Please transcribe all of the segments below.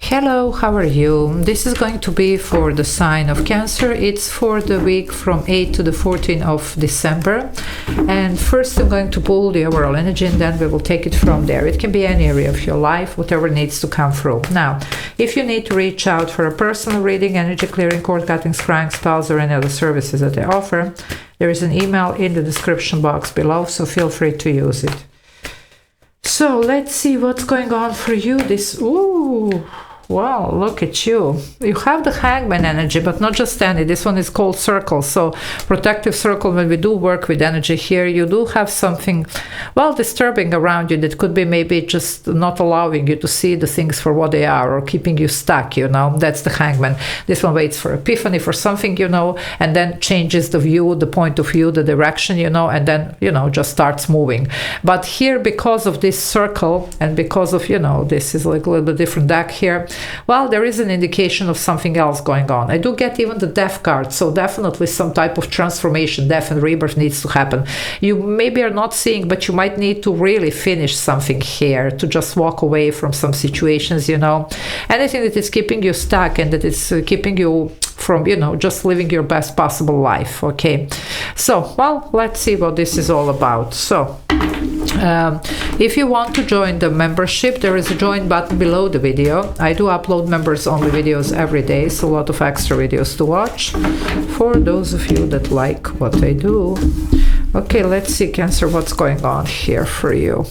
Hello, how are you? This is going to be for the sign of Cancer. It's for the week from 8 to the 14th of December. And first I'm going to pull the overall energy and then we will take it from there. It can be any area of your life, whatever needs to come through. Now, if you need to reach out for a personal reading, energy clearing, cord cutting, scrying, spells, or any other services that I offer, there is an email in the description box below, so feel free to use it. So let's see what's going on for you this... Ooh! Wow, look at you. You have the Hangman energy, but not just any. This one is called Circle. So protective circle, when we do work with energy here, you do have something, well, disturbing around you that could be maybe just not allowing you to see the things for what they are or keeping you stuck, you know. That's the Hangman. This one waits for epiphany, for something, you know, and then changes the view, the point of view, the direction, you know, and then, you know, just starts moving. But here, because of this circle and because of, you know, this is like a little bit different deck here, well, there is an indication of something else going on. I do get even the death card, so definitely some type of transformation, death and rebirth needs to happen. You maybe are not seeing, but you might need to really finish something here, to just walk away from some situations, you know. Anything that is keeping you stuck and that is keeping you from, you know, just living your best possible life, okay? So, well, let's see what this is all about. So, if you want to join the membership, there is a join button below the video. I do upload members only videos every day, so a lot of extra videos to watch for those of you that like what I do. Okay, let's see, Cancer, what's going on here for you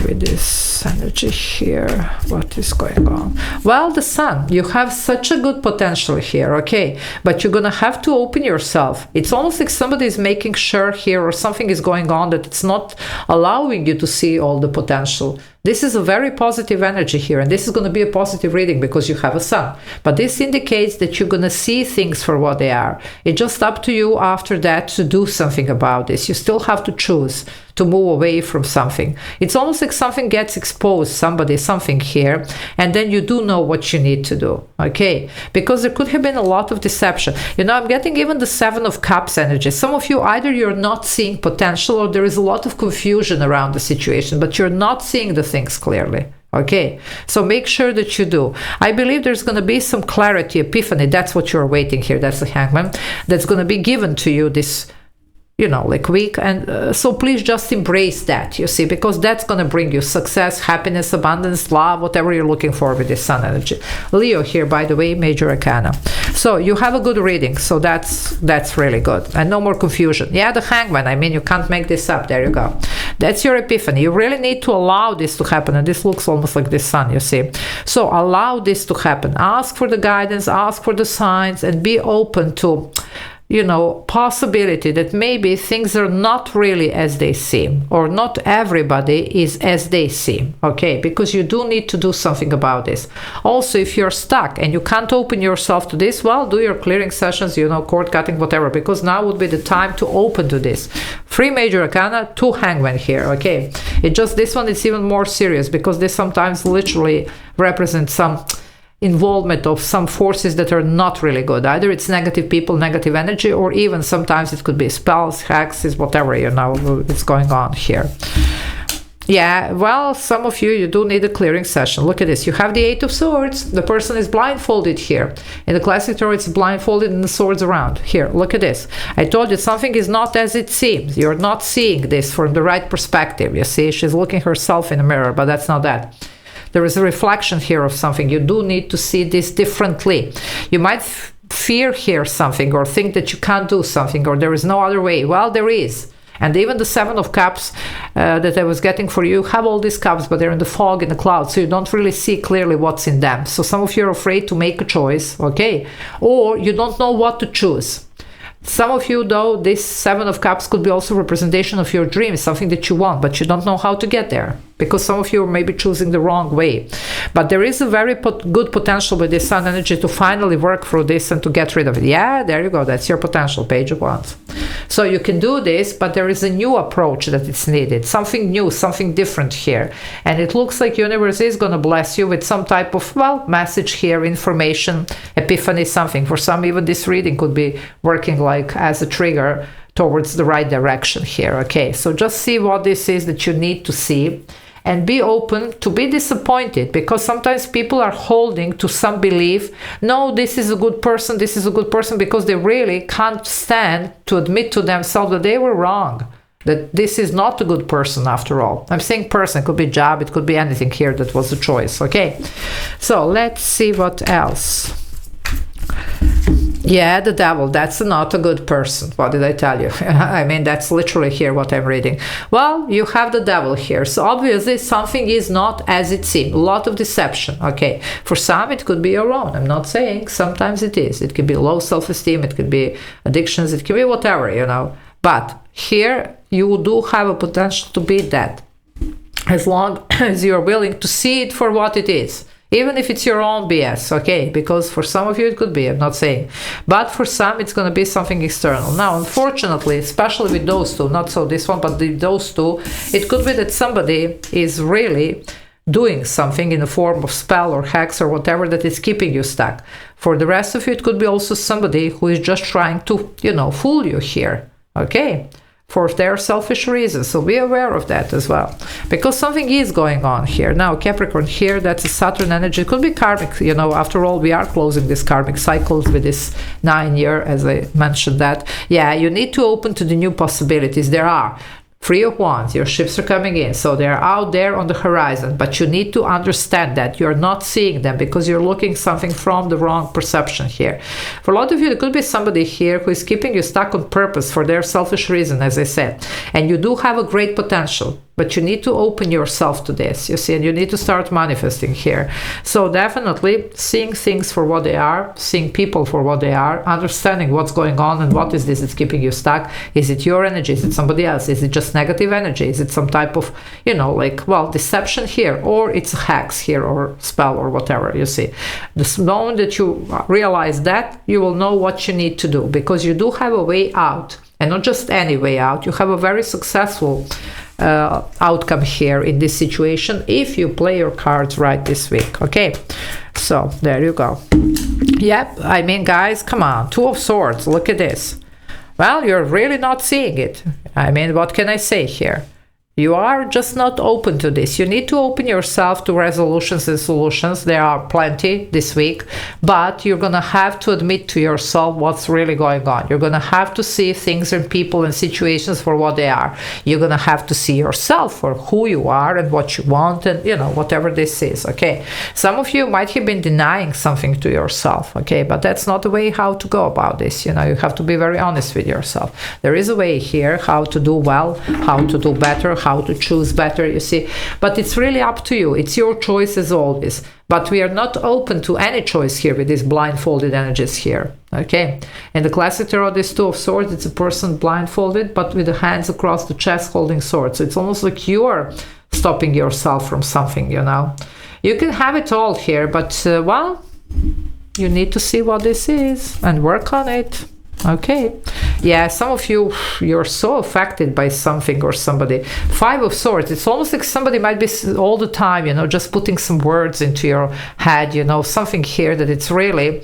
with this energy here. What is going on? Well, the Sun, you have such a good potential here, okay, but you're gonna have to open yourself. It's almost like somebody is making sure here, or something is going on that it's not allowing you to see all the potential. This is a very positive energy here, and this is going to be a positive reading because you have a Sun. But this indicates that you're going to see things for what they are. It's just up to you after that to do something about this. You still have to choose to move away from something. It's almost like something gets exposed, something here, and then you do know what you need to do, okay? Because there could have been a lot of deception. You know, I'm getting even the Seven of Cups energy. Some of you, either you're not seeing potential or there is a lot of confusion around the situation, but you're not seeing the things clearly. Okay, so make sure that you do. I believe there's going to be some clarity, epiphany. That's what you're waiting here. That's the Hangman. That's going to be given to you this, you know, like week. And so please just embrace that, you see, because that's going to bring you success, happiness, abundance, love, whatever you're looking for with this Sun energy. Leo here, by the way, major arcana. So you have a good reading, so that's really good. And no more confusion. Yeah, the Hangman, I mean, you can't make this up. There you go. That's your epiphany. You really need to allow this to happen. And this looks almost like this Sun, you see. So allow this to happen. Ask for the guidance, ask for the signs, and be open to, you know, possibility that maybe things are not really as they seem, or not everybody is as they seem, okay? Because you do need to do something about this. Also, if you're stuck and you can't open yourself to this, well, do your clearing sessions, you know, cord cutting, whatever, because now would be the time to open to this. 3 major arcana, 2 Hangmen here, okay? It just, this one is even more serious because this sometimes literally represents some involvement of some forces that are not really good. Either it's negative people, negative energy, or even sometimes it could be spells, hexes, whatever, you know, it's going on here. Yeah, well, some of you, you do need a clearing session. Look at this. You have the 8 of Swords. The person is blindfolded here. In the classic tarot, it's blindfolded and the swords around. Here, look at this. I told you something is not as it seems. You're not seeing this from the right perspective. You see, she's looking herself in the mirror, but that's not that. There is a reflection here of something. You do need to see this differently. You might fear here something, or think that you can't do something, or there is no other way. Well, there is. And even the 7 of Cups that I was getting for you have all these cups, but they're in the fog, in the clouds, so you don't really see clearly what's in them. So some of you are afraid to make a choice, okay? Or you don't know what to choose. Some of you, though, this 7 of Cups could be also a representation of your dreams, something that you want, but you don't know how to get there, because some of you are maybe choosing the wrong way. But there is a very good potential with this Sun energy to finally work through this and to get rid of it. Yeah, there you go. That's your potential, Page of Wands. So you can do this, but there is a new approach that it's needed, something new, something different here. And it looks like universe is going to bless you with some type of, well, message here, information, epiphany, something. For some, even this reading could be working like as a trigger towards the right direction here. Okay, so just see what this is that you need to see. and be open to be disappointed, because sometimes people are holding to some belief, no, this is a good person, this is a good person, because they really can't stand to admit to themselves that they were wrong, that this is not a good person after all. I'm saying person, it could be job, it could be anything here that was a choice, okay? So let's see what else. Yeah, the devil, that's not a good person. What did I tell you? I mean, that's literally here what I'm reading. Well, you have the devil here. So obviously something is not as it seems. A lot of deception, okay? For some, it could be your own. I'm not saying. Sometimes it is. It could be low self-esteem. It could be addictions. It could be whatever, you know. But here, you do have a potential to beat that, as long as you're willing to see it for what it is. Even if it's your own BS, okay? Because for some of you it could be, I'm not saying. But for some it's going to be something external. Now, unfortunately, especially with those two, not so this one, but those two, it could be that somebody is really doing something in the form of spell or hex or whatever that is keeping you stuck. For the rest of you, it could be also somebody who is just trying to, you know, fool you here, okay? For their selfish reasons. So be aware of that as well, because something is going on here. Now, Capricorn here, that's a Saturn energy. It could be karmic, you know, after all, we are closing this karmic cycles with this 9-year, as I mentioned that. Yeah, you need to open to the new possibilities. There are 3 of Wands, your ships are coming in, so they're out there on the horizon, but you need to understand that you're not seeing them because you're looking something from the wrong perception here. For a lot of you, there could be somebody here who is keeping you stuck on purpose for their selfish reason, as I said, and you do have a great potential, but you need to open yourself to this, you see, and you need to start manifesting here. So definitely seeing things for what they are, seeing people for what they are, understanding what's going on and what is this that's keeping you stuck. Is it your energy? Is it somebody else? Is it just negative energy? Is it some type of, you know, like, well, deception here, or it's a hex here, or spell, or whatever, you see. The moment that you realize that, you will know what you need to do, because you do have a way out, and not just any way out. You have a very successful outcome here in this situation if you play your cards right this week, okay? So there you go. Yep, I mean, guys, come on, 2 of Swords, look at this. Well, you're really not seeing it. I mean, what can I say here? You are just not open to this. You need to open yourself to resolutions and solutions. There are plenty this week, but you're going to have to admit to yourself what's really going on. You're going to have to see things and people and situations for what they are. You're going to have to see yourself for who you are and what you want, and, you know, whatever this is, okay? Some of you might have been denying something to yourself, okay? But that's not the way how to go about this. You know, you have to be very honest with yourself. There is a way here how to do well, how to do better, how to choose better, you see, but it's really up to you. It's your choice as always, but we are not open to any choice here with these blindfolded energies here, okay? In the classic tarot, this 2 of Swords, it's a person blindfolded but with the hands across the chest holding swords. So it's almost like you're stopping yourself from something, you know. You can have it all here, but well, you need to see what this is and work on it. Okay, yeah, some of you, you're so affected by something or somebody. 5 of Swords, it's almost like somebody might be all the time, you know, just putting some words into your head, you know, something here that it's really,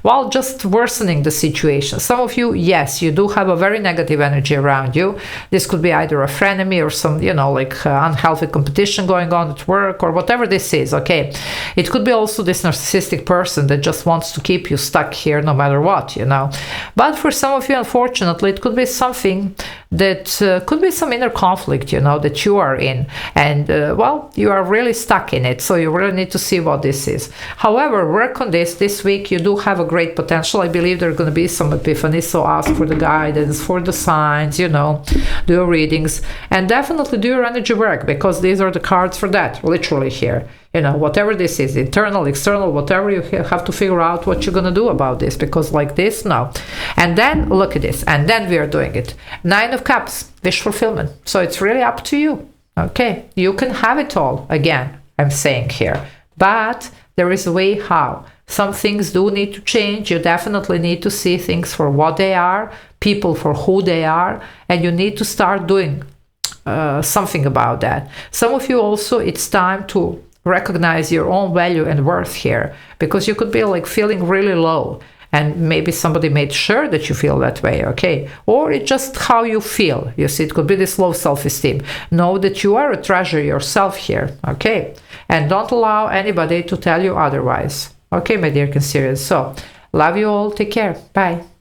well, just worsening the situation. Some of you, yes, you do have a very negative energy around you. This could be either a frenemy or some, you know, like unhealthy competition going on at work or whatever this is, okay? It could be also this narcissistic person that just wants to keep you stuck here no matter what, you know? But for some of you, unfortunately, it could be something that could be some inner conflict, you know, that you are in. And, well, you are really stuck in it. So you really need to see what this is. However, work on this week. You do have a great potential. I believe there are going to be some epiphanies. So ask for the guidance, for the signs, you know, do your readings. And definitely do your energy work, because these are the cards for that, literally here. You know, whatever this is, internal, external, whatever, you have to figure out what you're going to do about this, because like this, no. And then, look at this, and then we are doing it. 9 of Cups, wish fulfillment. So it's really up to you, okay? You can have it all, again, I'm saying here. But there is a way how. Some things do need to change. You definitely need to see things for what they are, people for who they are, and you need to start doing something about that. Some of you also, it's time to recognize your own value and worth here, because you could be like feeling really low, and maybe somebody made sure that you feel that way, okay? Or it's just how you feel. You see, it could be this low self-esteem. Know that you are a treasure yourself here, okay? And don't allow anybody to tell you otherwise. Okay, my dear Cancerians. So, love you all. Take care. Bye.